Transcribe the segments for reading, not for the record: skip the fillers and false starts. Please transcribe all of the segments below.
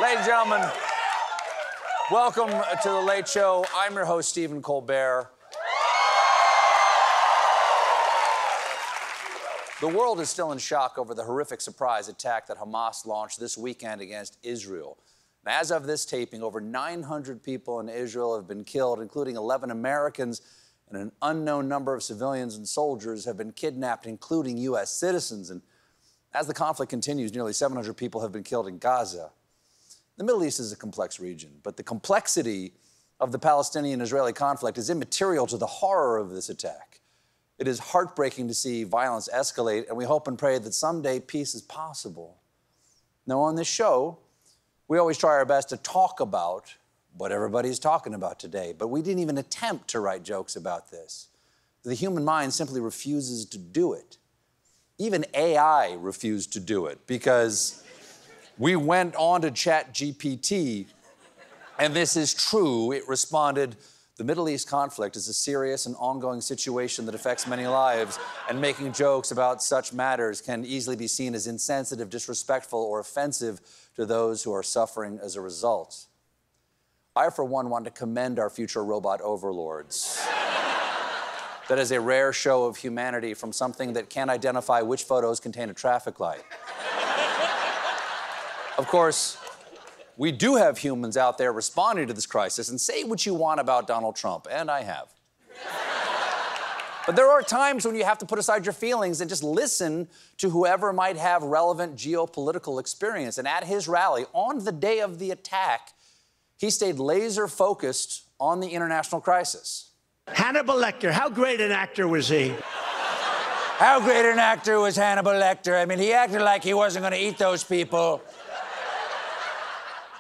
Ladies and gentlemen, welcome to The Late Show. I'm your host, Stephen Colbert. The world is still in shock over the horrific surprise attack that Hamas launched this weekend against Israel. And as of this taping, over 900 people in Israel have been killed, including 11 Americans, and an unknown number of civilians and soldiers have been kidnapped, including U.S. citizens. And as the conflict continues, nearly 700 people have been killed in Gaza. The Middle East is a complex region, but the complexity of the Palestinian-Israeli conflict is immaterial to the horror of this attack. It is heartbreaking to see violence escalate, and we hope and pray that someday peace is possible. Now, on this show, we always try our best to talk about what everybody's talking about today, but we didn't even attempt to write jokes about this. The human mind simply refuses to do it. Even AI refused to do it because we went on to ChatGPT, and this is true. It responded, "The Middle East conflict is a serious and ongoing situation that affects many lives, and making jokes about such matters can easily be seen as insensitive, disrespectful, or offensive to those who are suffering as a result." I, for one, want to commend our future robot overlords. That is a rare show of humanity from something that can't identify which photos contain a traffic light. Of course, we do have humans out there responding to this crisis, and say what you want about Donald Trump, and I have. But there are times when you have to put aside your feelings and just listen to whoever might have relevant geopolitical experience. And at his rally, on the day of the attack, he stayed laser-focused on the international crisis. Hannibal Lecter, how great an actor was he? How great an actor was Hannibal Lecter? I mean, he acted like he wasn't going to eat those people.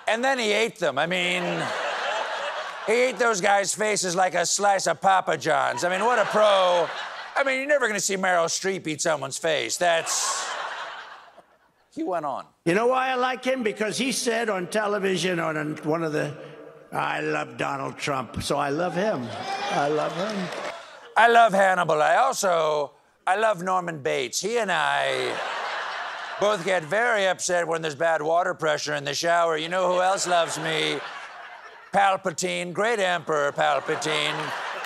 And then he ate them. I mean, he ate those guys' faces like a slice of Papa John's. I mean, what a pro. I mean, you're never going to see Meryl Streep eat someone's face. That's... He went on. You know why I like him? Because he said on television, on one of the... I love Donald Trump, so I love him. I love him. I love Hannibal. I love Norman Bates. He and I both get very upset when there's bad water pressure in the shower. You know who else loves me? Palpatine, great Emperor Palpatine.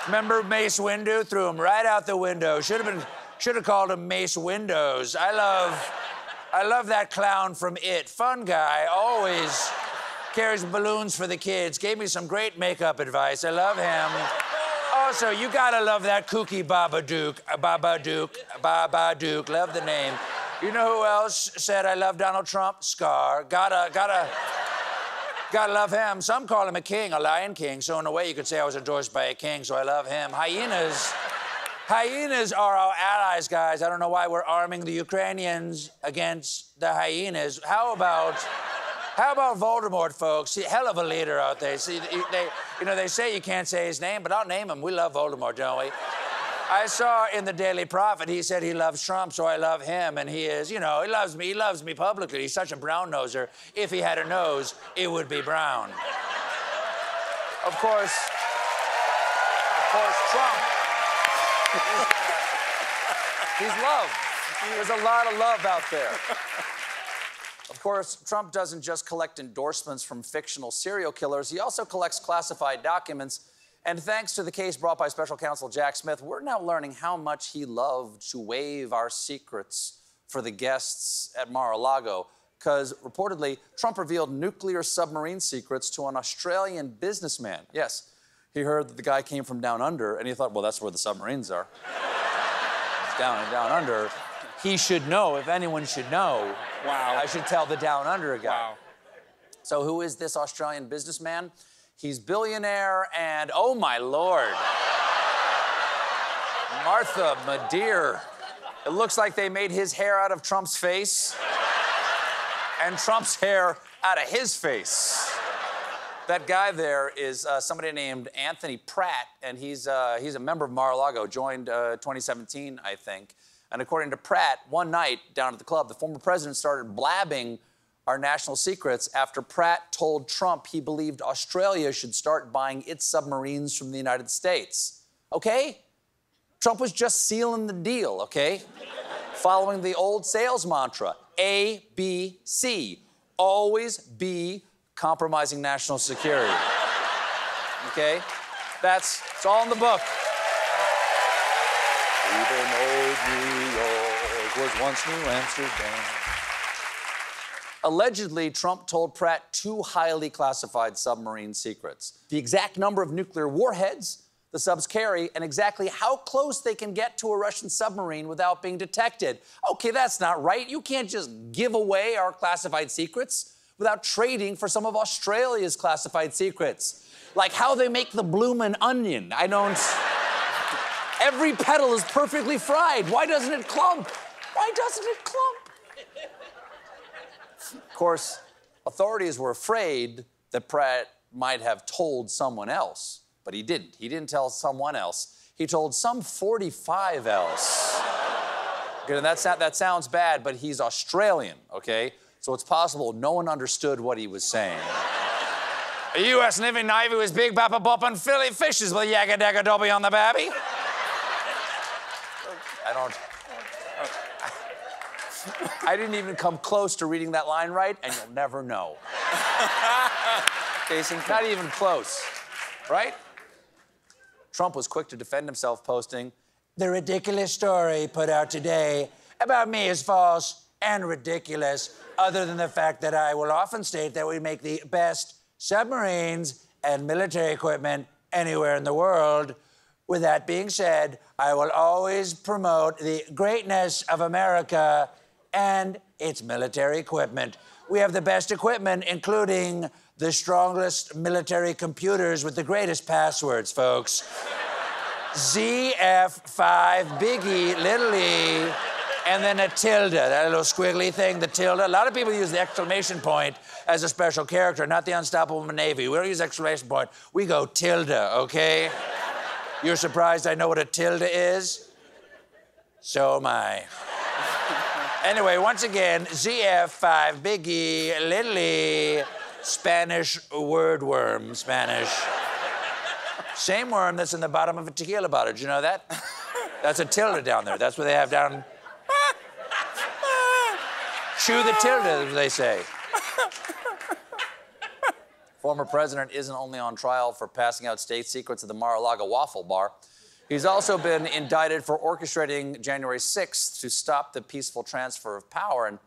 Remember Mace Windu? Threw him right out the window. Should have called him Mace Windows. I love that clown from It. Fun guy, always carries balloons for the kids. Gave me some great makeup advice. I love him. Also, you gotta love that kooky Babadook. Babadook, love the name. You know who else said I love Donald Trump? Scar. Gotta love him. Some call him a king, a lion king, so in a way you could say I was endorsed by a king, so I love him. Hyenas are our allies, guys. I don't know why we're arming the Ukrainians against the hyenas. How about Voldemort, folks? Hell of a leader out there. See, they say you can't say his name, but I'll name him. We love Voldemort, don't we? I saw in the Daily Prophet, he said he loves Trump, so I love him, and he is, he loves me. He loves me publicly. He's such a brown-noser. If he had a nose, it would be brown. Of course, Trump. He's loved. There's a lot of love out there. Of course, Trump doesn't just collect endorsements from fictional serial killers. He also collects classified documents. And thanks to the case brought by special counsel Jack Smith, we're now learning how much he loved to wave our secrets for the guests at Mar-a-Lago. Because, reportedly, Trump revealed nuclear submarine secrets to an Australian businessman. Yes, he heard that the guy came from down under, and he thought, well, that's where the submarines are. It's down under. He should know, if anyone should know. Wow. I should tell the down under guy. Wow. So who is this Australian businessman? He's billionaire and, oh my Lord, Martha Madeir. It looks like they made his hair out of Trump's face and Trump's hair out of his face. That guy there is somebody named Anthony Pratt, and he's a member of Mar-a-Lago, joined 2017, I think. And according to Pratt, one night down at the club, the former president started blabbing our national secrets after Pratt told Trump he believed Australia should start buying its submarines from the United States. Okay? Trump was just sealing the deal, okay? Following the old sales mantra, A, B, C. Always be compromising national security. Okay? It's all in the book. Even old New York was once New Amsterdam. Allegedly, Trump told Pratt 2 highly classified submarine secrets. The exact number of nuclear warheads the subs carry and exactly how close they can get to a Russian submarine without being detected. Okay, that's not right. You can't just give away our classified secrets without trading for some of Australia's classified secrets. Like how they make the bloomin' onion. Every petal is perfectly fried. Why doesn't it clump? Why doesn't it clump? Of course, authorities were afraid that Pratt might have told someone else, but he didn't. He didn't tell someone else. He told some 45 else. Okay, that sounds bad, but he's Australian, okay? So it's possible no one understood what he was saying. The U.S. Navy was big bappa bop and Philly fishes with yagga dagga dobby on the babby. I didn't even come close to reading that line right, and you'll never know. Not even close, right? Trump was quick to defend himself, posting, "The ridiculous story put out today about me is false and ridiculous, other than the fact that I will often state that we make the best submarines and military equipment anywhere in the world. With that being said, I will always promote the greatness of America and its military equipment. We have the best equipment, including the strongest military computers with the greatest passwords, folks. ZF5, Big E, Little E, and then a tilde, that little squiggly thing, the tilde. A lot of people use the exclamation point as a special character, not the Unstoppable Navy. We don't use exclamation point. We go tilde, okay? You're surprised I know what a tilde is? So am I. Anyway, once again, ZF5, Big E, Little E, Spanish wordworm, Spanish. Same worm that's in the bottom of a tequila bottle. Did you know that? That's a tilde down there. That's what they have down. Chew the tilde, as they say. Former president isn't only on trial for passing out state secrets at the Mar-a-Lago waffle bar. He's also been indicted for orchestrating January 6th to stop the peaceful transfer of power. And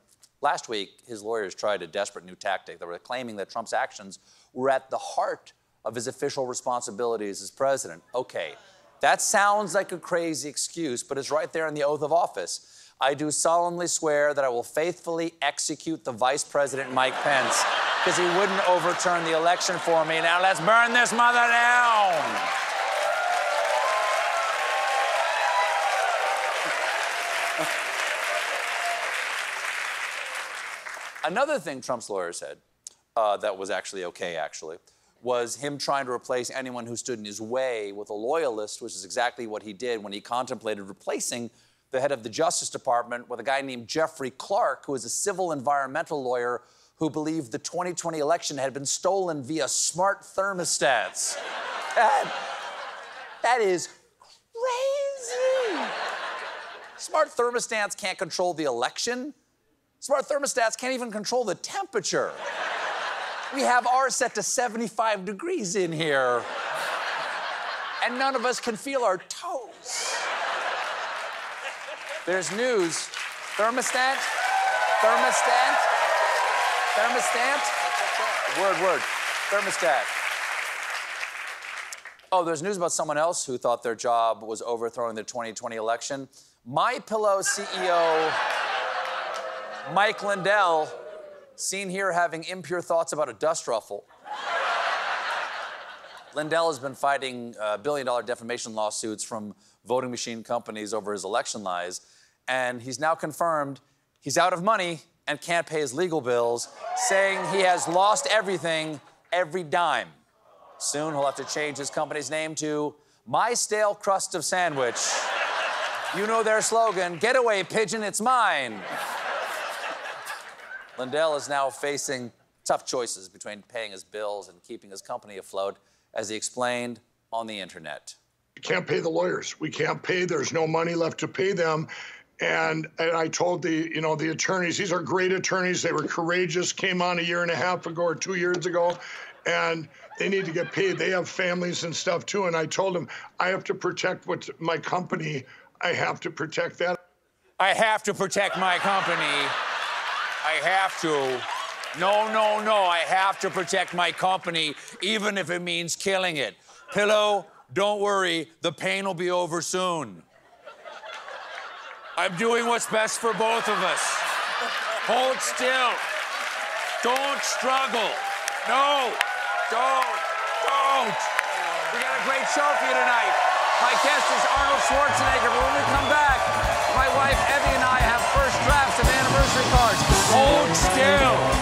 last week, his lawyers tried a desperate new tactic. They were claiming that Trump's actions were at the heart of his official responsibilities as president. Okay, that sounds like a crazy excuse, but it's right there in the oath of office. I do solemnly swear that I will faithfully execute the Vice President Mike Pence because he wouldn't overturn the election for me. Now let's burn this mother down. Another thing Trump's lawyer said that was actually okay, was him trying to replace anyone who stood in his way with a loyalist, which is exactly what he did when he contemplated replacing the head of the Justice Department with a guy named Jeffrey Clark, who is a civil environmental lawyer who believed the 2020 election had been stolen via smart thermostats. That is crazy. Smart thermostats can't control the election. Smart thermostats can't even control the temperature. We have ours set to 75 degrees in here, and none of us can feel our toes. There's news. Thermostat. Word. Thermostat. Oh, there's news about someone else who thought their job was overthrowing the 2020 election. MyPillow CEO Mike Lindell, seen here having impure thoughts about a dust ruffle. Lindell has been fighting billion-dollar defamation lawsuits from voting machine companies over his election lies, and he's now confirmed he's out of money and can't pay his legal bills, saying he has lost everything, every dime. Soon he'll have to change his company's name to My Stale Crust of Sandwich. You know their slogan, "Get away, pigeon, it's mine." Lindell is now facing tough choices between paying his bills and keeping his company afloat, as he explained on the internet. We can't pay the lawyers. We can't pay. There's no money left to pay them. And I told the attorneys, these are great attorneys. They were courageous, came on a year and a half ago or 2 years ago, and they need to get paid. They have families and stuff too. And I told them, I have to protect my company. I have to protect that. I have to protect my company. I have to. No, no, no. I have to protect my company, even if it means killing it. Pillow, don't worry. The pain will be over soon. I'm doing what's best for both of us. Hold still. Don't struggle. No, don't. We got a great show for you tonight. My guest is Arnold Schwarzenegger, but when we come back, my wife Emmy and I have first drafts of anniversary cards. Hold still.